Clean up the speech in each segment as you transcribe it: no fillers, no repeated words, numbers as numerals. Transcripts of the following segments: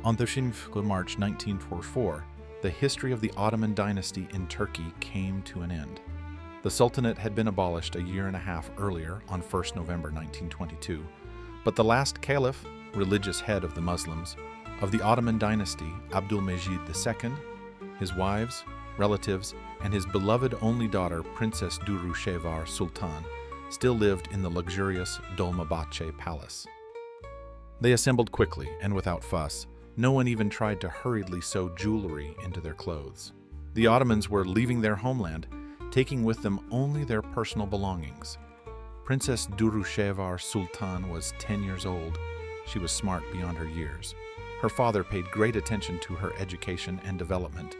On 13th March 1944, the history of the Ottoman dynasty in Turkey came to an end. The sultanate had been abolished a year and a half earlier on 1st November 1922, but the last caliph, religious head of the Muslims, of the Ottoman dynasty, Abdulmejid II, his wives, relatives, and his beloved only daughter, Princess Dürrüşehvar Sultan, still lived in the luxurious Dolmabahce Palace. They assembled quickly and without fuss. No one even tried to hurriedly sew jewelry into their clothes. The Ottomans were leaving their homeland, taking with them only their personal belongings. Princess Dürrüşehvar Sultan was 10 years old. She was smart beyond her years. Her father paid great attention to her education and development,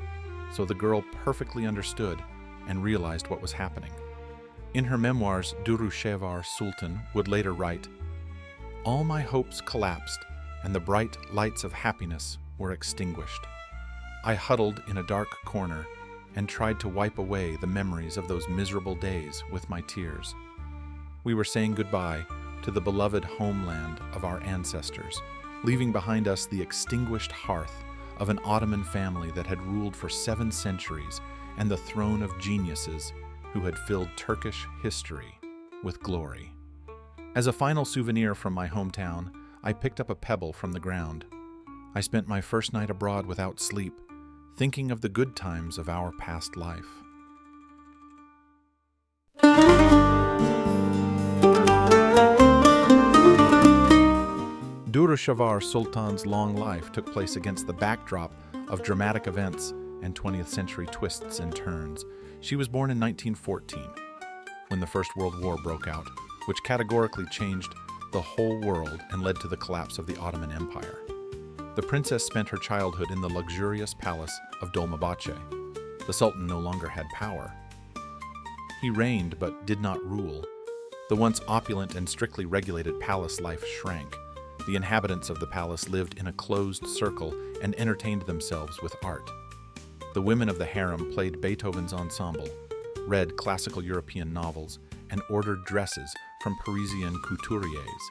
so the girl perfectly understood and realized what was happening. In her memoirs, Dürrüşehvar Sultan would later write, "All my hopes collapsed, and the bright lights of happiness were extinguished. I huddled in a dark corner and tried to wipe away the memories of those miserable days with my tears. We were saying goodbye to the beloved homeland of our ancestors, leaving behind us the extinguished hearth of an Ottoman family that had ruled for 7 centuries and the throne of geniuses who had filled Turkish history with glory." As a final souvenir from my hometown, I picked up a pebble from the ground. I spent my first night abroad without sleep, thinking of the good times of our past life. Dürrüşehvar Sultan's long life took place against the backdrop of dramatic events and 20th century twists and turns. She was born in 1914, when the First World War broke out, which categorically changed the whole world and led to the collapse of the Ottoman Empire. The princess spent her childhood in the luxurious palace of Dolmabahce. The sultan no longer had power. He reigned but did not rule. The once opulent and strictly regulated palace life shrank. The inhabitants of the palace lived in a closed circle and entertained themselves with art. The women of the harem played Beethoven's ensemble, read classical European novels, and ordered dresses from Parisian couturiers.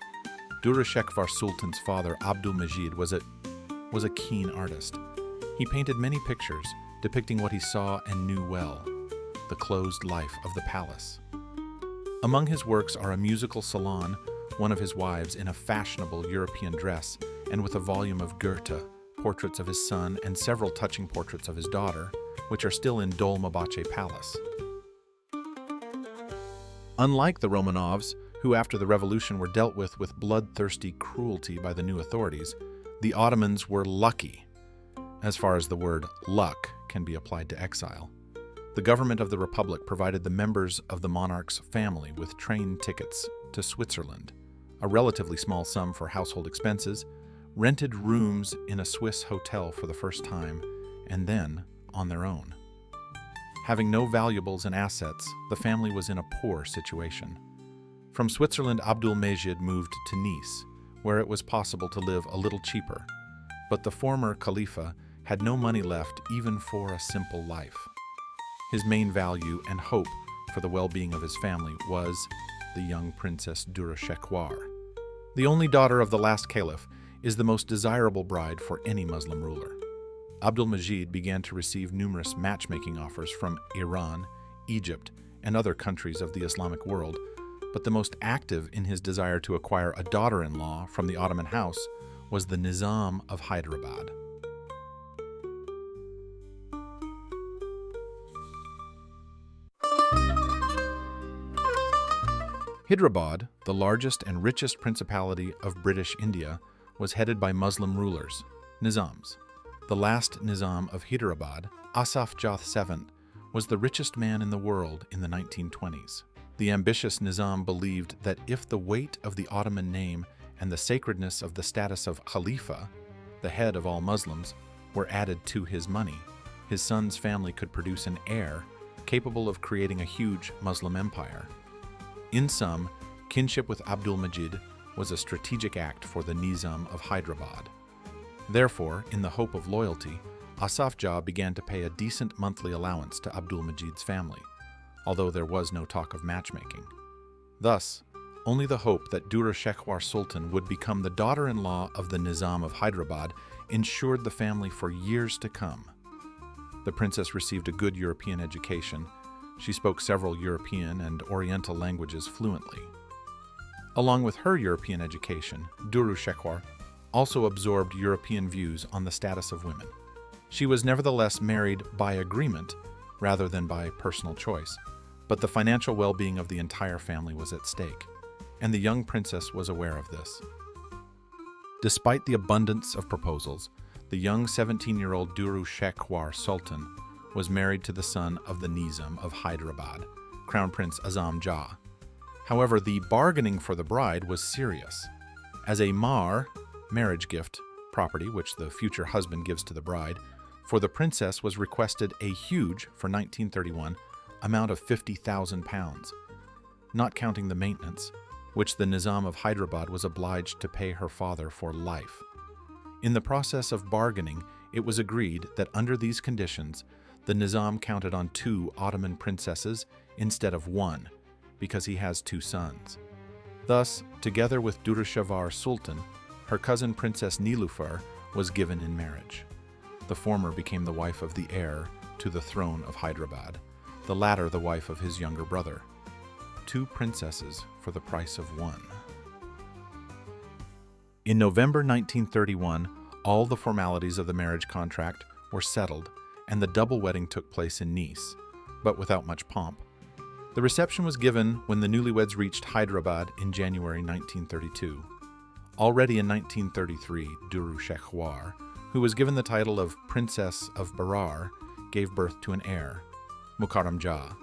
Durrüşehvar Sultan's father, Abdulmejid, was a keen artist. He painted many pictures depicting what he saw and knew well, the closed life of the palace. Among his works are a musical salon, one of his wives in a fashionable European dress, and with a volume of Goethe, portraits of his son, and several touching portraits of his daughter, which are still in Dolmabahce Palace. Unlike the Romanovs, who after the revolution were dealt with bloodthirsty cruelty by the new authorities, the Ottomans were lucky, as far as the word luck can be applied to exile. The government of the Republic provided the members of the monarch's family with train tickets to Switzerland, a relatively small sum for household expenses, rented rooms in a Swiss hotel for the first time, and then on their own. Having no valuables and assets, the family was in a poor situation. From Switzerland, Abdulmejid moved to Nice, where it was possible to live a little cheaper, but the former caliph had no money left even for a simple life. His main value and hope for the well-being of his family was the young Princess Durrüschehwar. The only daughter of the last caliph is the most desirable bride for any Muslim ruler. Abdulmejid began to receive numerous matchmaking offers from Iran, Egypt, and other countries of the Islamic world, but the most active in his desire to acquire a daughter-in-law from the Ottoman house was the Nizam of Hyderabad. Hyderabad, the largest and richest principality of British India, was headed by Muslim rulers, Nizams. The last Nizam of Hyderabad, Asaf Jah VII, was the richest man in the world in the 1920s. The ambitious Nizam believed that if the weight of the Ottoman name and the sacredness of the status of Khalifa, the head of all Muslims, were added to his money, his son's family could produce an heir capable of creating a huge Muslim empire. In sum, kinship with Abdulmejid was a strategic act for the Nizam of Hyderabad. Therefore, in the hope of loyalty, Asaf Jah began to pay a decent monthly allowance to Abdulmejid's family, although there was no talk of matchmaking. Thus, only the hope that Dürrüşehvar Sultan would become the daughter-in-law of the Nizam of Hyderabad ensured the family for years to come. The princess received a good European education. She spoke several European and Oriental languages fluently. Along with her European education, Durrüschehwar also absorbed European views on the status of women. She was nevertheless married by agreement rather than by personal choice, but the financial well-being of the entire family was at stake, and the young princess was aware of this. Despite the abundance of proposals, the young 17-year-old Dürrüşehvar Sultan was married to the son of the Nizam of Hyderabad, Crown Prince Azam Jah. However, the bargaining for the bride was serious. As a mahr, marriage gift, property which the future husband gives to the bride, for the princess was requested a huge, for 1931, amount of £50,000, not counting the maintenance, which the Nizam of Hyderabad was obliged to pay her father for life. In the process of bargaining, it was agreed that under these conditions, the Nizam counted on 2 Ottoman princesses instead of 1, because he has 2 sons. Thus, together with Dürrüşehvar Sultan, her cousin Princess Nilüfer was given in marriage. The former became the wife of the heir to the throne of Hyderabad, the latter the wife of his younger brother. 2 princesses for the price of 1. In November 1931, all the formalities of the marriage contract were settled, and the double wedding took place in Nice, but without much pomp. The reception was given when the newlyweds reached Hyderabad in January 1932. Already in 1933, Durrüschehwar, who was given the title of Princess of Berar, gave birth to an heir, Mukarram Jah.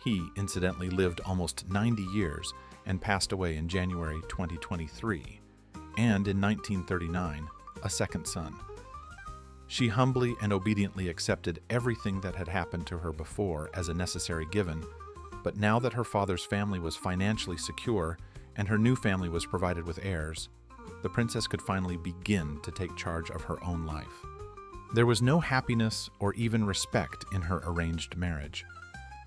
He, incidentally, lived almost 90 years and passed away in January 2023, and in 1939, a second son. She humbly and obediently accepted everything that had happened to her before as a necessary given, but now that her father's family was financially secure and her new family was provided with heirs, the princess could finally begin to take charge of her own life. There was no happiness or even respect in her arranged marriage.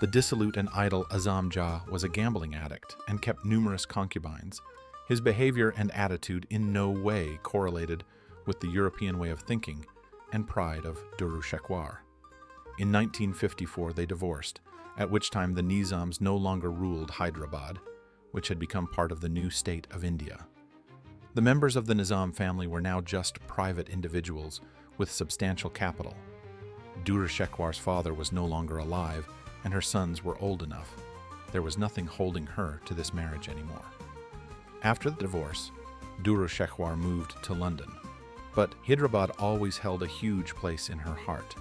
The dissolute and idle Azam Jah was a gambling addict and kept numerous concubines. His behavior and attitude in no way correlated with the European way of thinking and pride of Durrüschehwar. In 1954 they divorced, at which time the Nizams no longer ruled Hyderabad, which had become part of the new state of India. The members of the Nizam family were now just private individuals with substantial capital. Durrüschehwar's father was no longer alive, and her sons were old enough. There was nothing holding her to this marriage anymore. After the divorce, Durrüschehwar moved to London, but Hyderabad always held a huge place in her heart.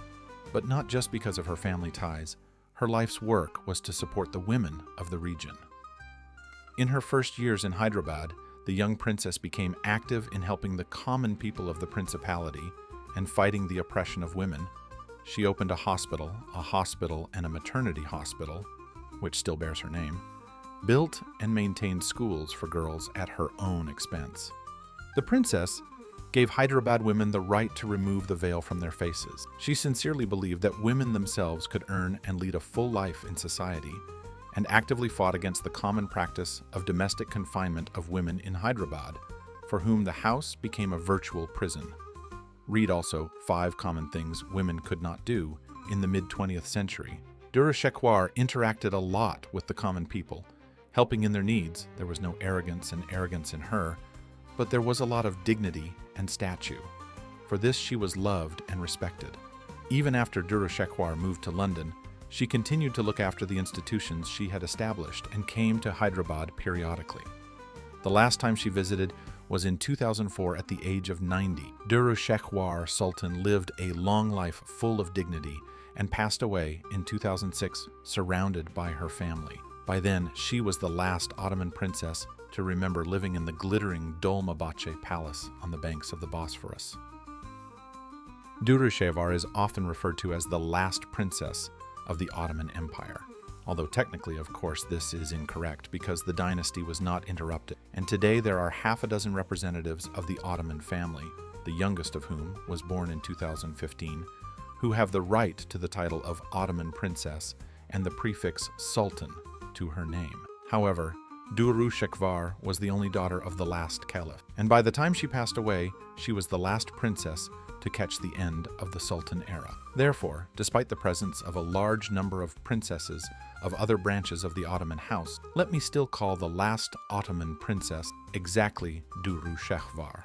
But not just because of her family ties. Her life's work was to support the women of the region. In her first years in Hyderabad, the young princess became active in helping the common people of the principality and fighting the oppression of women. She opened a hospital and a maternity hospital, which still bears her name, built and maintained schools for girls at her own expense. The princess gave Hyderabad women the right to remove the veil from their faces. She sincerely believed that women themselves could earn and lead a full life in society, and actively fought against the common practice of domestic confinement of women in Hyderabad, for whom the house became a virtual prison. Read also 5 Common Things Women Could Not Do in the mid-20th century. Durrüschehwar interacted a lot with the common people, helping in their needs. There was no arrogance in her, but there was a lot of dignity and stature. For this she was loved and respected. Even after Dürrüşehwar moved to London, she continued to look after the institutions she had established and came to Hyderabad periodically. The last time she visited was in 2004 at the age of 90. Dürrüşehvar Sultan lived a long life full of dignity and passed away in 2006 surrounded by her family. By then, she was the last Ottoman princess to remember living in the glittering Dolmabahce Palace on the banks of the Bosphorus. Dürrüşehvar is often referred to as the last princess of the Ottoman Empire, although technically, of course, this is incorrect because the dynasty was not interrupted, and today there are half a dozen representatives of the Ottoman family, the youngest of whom was born in 2015, who have the right to the title of Ottoman princess and the prefix Sultan to her name. However, Durrüschehvar was the only daughter of the last caliph, and by the time she passed away, she was the last princess to catch the end of the Sultan era. Therefore, despite the presence of a large number of princesses of other branches of the Ottoman house, let me still call the last Ottoman princess exactly Durrüschehvar.